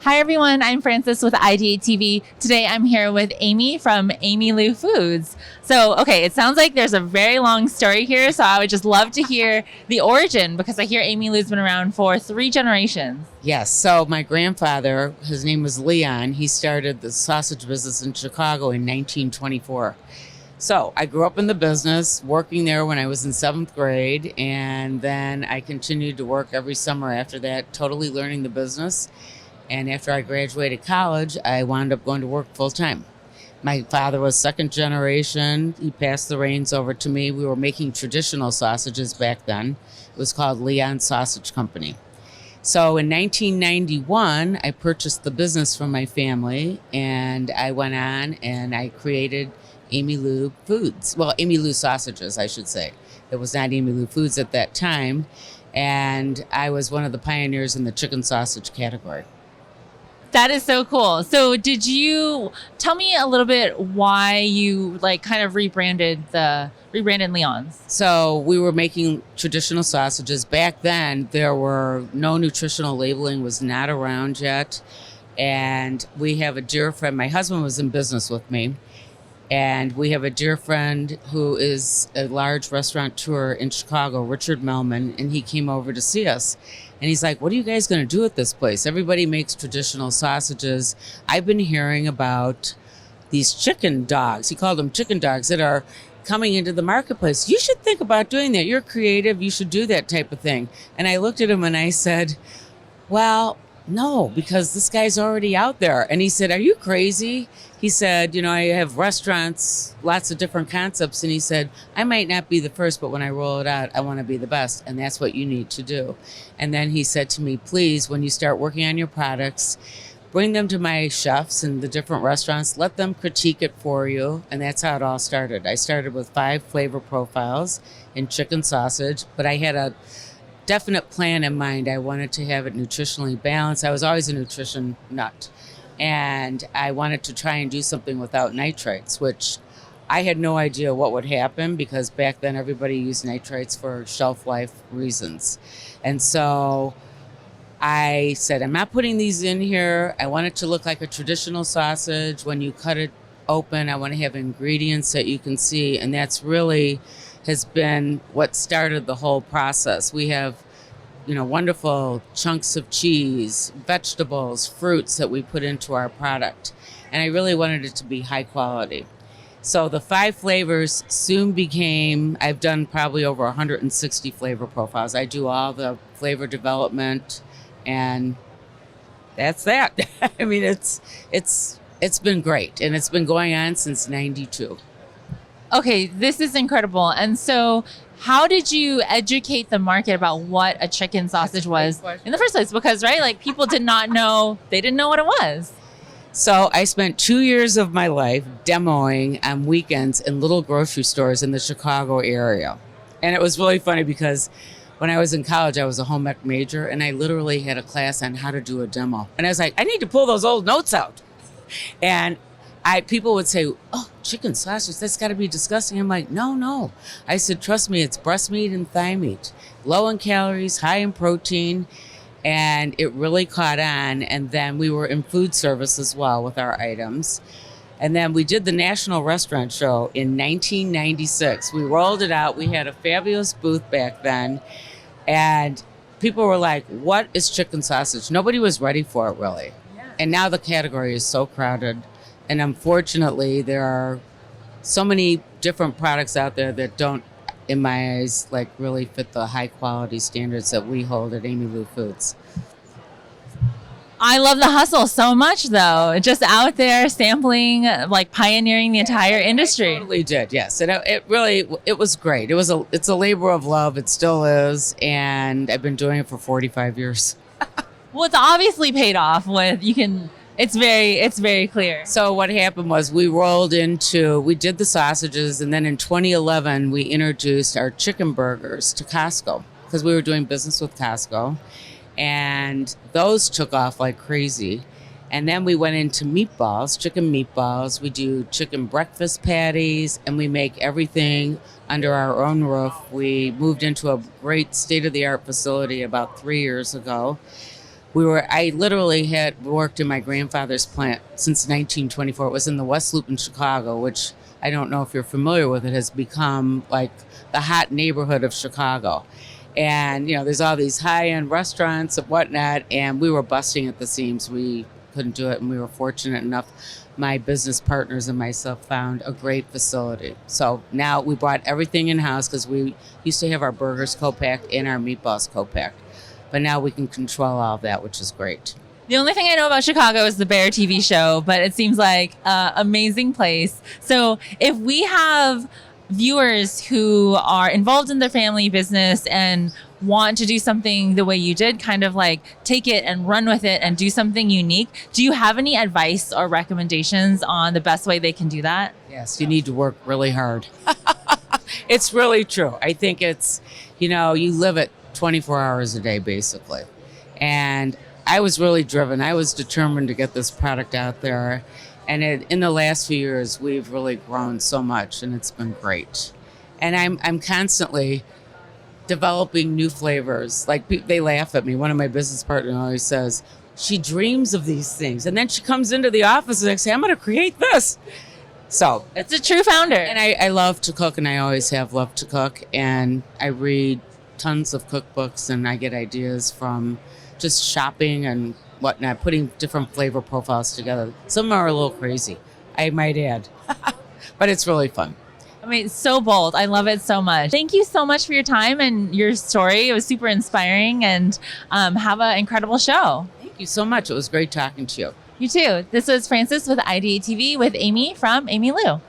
Hi everyone, I'm Frances with IdeateTV. Today I'm here with Amy from Amylu Foods. So, okay, it sounds like there's a very long story here, so I would just love to hear the origin because I hear Amylu's been around for 3 generations. Yes, so my grandfather, his name was Leon, he started the sausage business in Chicago in 1924. So I grew up in the business, working there when I was in 7th grade, and then I continued to work every summer after that, totally learning the business. And after I graduated college, I wound up going to work full time. My father was 2nd generation. He passed the reins over to me. We were making traditional sausages back then. It was called Leon Sausage Company. So in 1991, I purchased the business from my family, and I went on and I created Amylu Foods. Well, Amylu Sausages, I should say. It was not Amylu Foods at that time. And I was one of the pioneers in the chicken sausage category. That is so cool. So did you tell me a little bit why you kind of rebranded Leon's? So we were making traditional sausages. Back then, there were no nutritional labeling, was not around yet. And we have a dear friend, my husband was in business with me. And we have a dear friend who is a large restaurateur in Chicago, Richard Melman, and he came over to see us. And he's like, what are you guys going to do at this place? Everybody makes traditional sausages. I've been hearing about these chicken dogs. He called them chicken dogs that are coming into the marketplace. You should think about doing that. You're creative. You should do that type of thing. And I looked at him and I said, well, no, because this guy's already out there. And he said, are you crazy? He said, I have restaurants, lots of different concepts. And he said, I might not be the first, but when I roll it out, I want to be the best. And that's what you need to do. And then he said to me, please, when you start working on your products, bring them to my chefs in the different restaurants, let them critique it for you. And that's how it all started. I started with 5 flavor profiles in chicken sausage, but I had a definite plan in mind. I wanted to have it nutritionally balanced. I was always a nutrition nut. And I wanted to try and do something without nitrates, which I had no idea what would happen because back then everybody used nitrates for shelf life reasons. And so I said, I'm not putting these in here. I want it to look like a traditional sausage. When you cut it open, I want to have ingredients that you can see. And that's really has been what started the whole process. We have wonderful chunks of cheese, vegetables, fruits that we put into our product. And I really wanted it to be high quality. So the 5 flavors soon became, I've done probably over 160 flavor profiles. I do all the flavor development, and that's that. I mean, it's been great, and it's been going on since '92. Okay, this is incredible. And so how did you educate the market about what a chicken sausage was in the first place? Because, right, people did not know, they didn't know what it was. So I spent 2 years of my life demoing on weekends in little grocery stores in the Chicago area. And it was really funny because when I was in college, I was a home ec major, and I literally had a class on how to do a demo. And I was like, I need to pull those old notes out. And people would say, oh, chicken sausage, that's got to be disgusting. I'm like, no. I said, trust me, it's breast meat and thigh meat. Low in calories, high in protein. And it really caught on. And then we were in food service as well with our items. And then we did the National Restaurant Show in 1996. We rolled it out. We had a fabulous booth back then. And people were like, what is chicken sausage? Nobody was ready for it, really. Yeah. And now the category is so crowded. And unfortunately, there are so many different products out there that don't, in my eyes, really fit the high quality standards that we hold at Amylu Foods. I love the hustle so much, though. Just out there sampling, pioneering the entire industry. I totally did, yes. And it was great. It's a labor of love. It still is. And I've been doing it for 45 years. Well, it's obviously paid off it's very clear. So what happened was we did the sausages, and then in 2011, we introduced our chicken burgers to Costco because we were doing business with Costco, and those took off like crazy. And then we went into meatballs, chicken meatballs. We do chicken breakfast patties, and we make everything under our own roof. We moved into a great state-of-the-art facility about 3 years ago. I literally had worked in my grandfather's plant since 1924. It was in the West Loop in Chicago, which I don't know if you're familiar with. It has become like the hot neighborhood of Chicago. And, there's all these high-end restaurants and whatnot, and we were busting at the seams. We couldn't do it, and we were fortunate enough. My business partners and myself found a great facility. So now we brought everything in-house because we used to have our burgers co-packed and our meatballs co-packed. But now we can control all of that, which is great. The only thing I know about Chicago is the Bear TV show, but it seems like an amazing place. So if we have viewers who are involved in their family business and want to do something the way you did, kind of like take it and run with it and do something unique, do you have any advice or recommendations on the best way they can do that? Yes, you need to work really hard. It's really true. I think it's, you live it 24 hours a day, basically. And I was really driven. I was determined to get this product out there. And in the last few years, we've really grown so much, and it's been great. And I'm constantly developing new flavors. Like, they laugh at me. One of my business partners always says, she dreams of these things. And then she comes into the office and I say, I'm going to create this. So it's a true founder. And I love to cook, and I always have loved to cook. And I read tons of cookbooks, and I get ideas from just shopping and whatnot, putting different flavor profiles together. Some are a little crazy, I might add, but it's really fun. I mean, it's so bold. I love it so much. Thank you so much for your time and your story. It was super inspiring, and have an incredible show. Thank you so much. It was great talking to you. You too. This was Frances with IdeateTV with Amy from Amylu.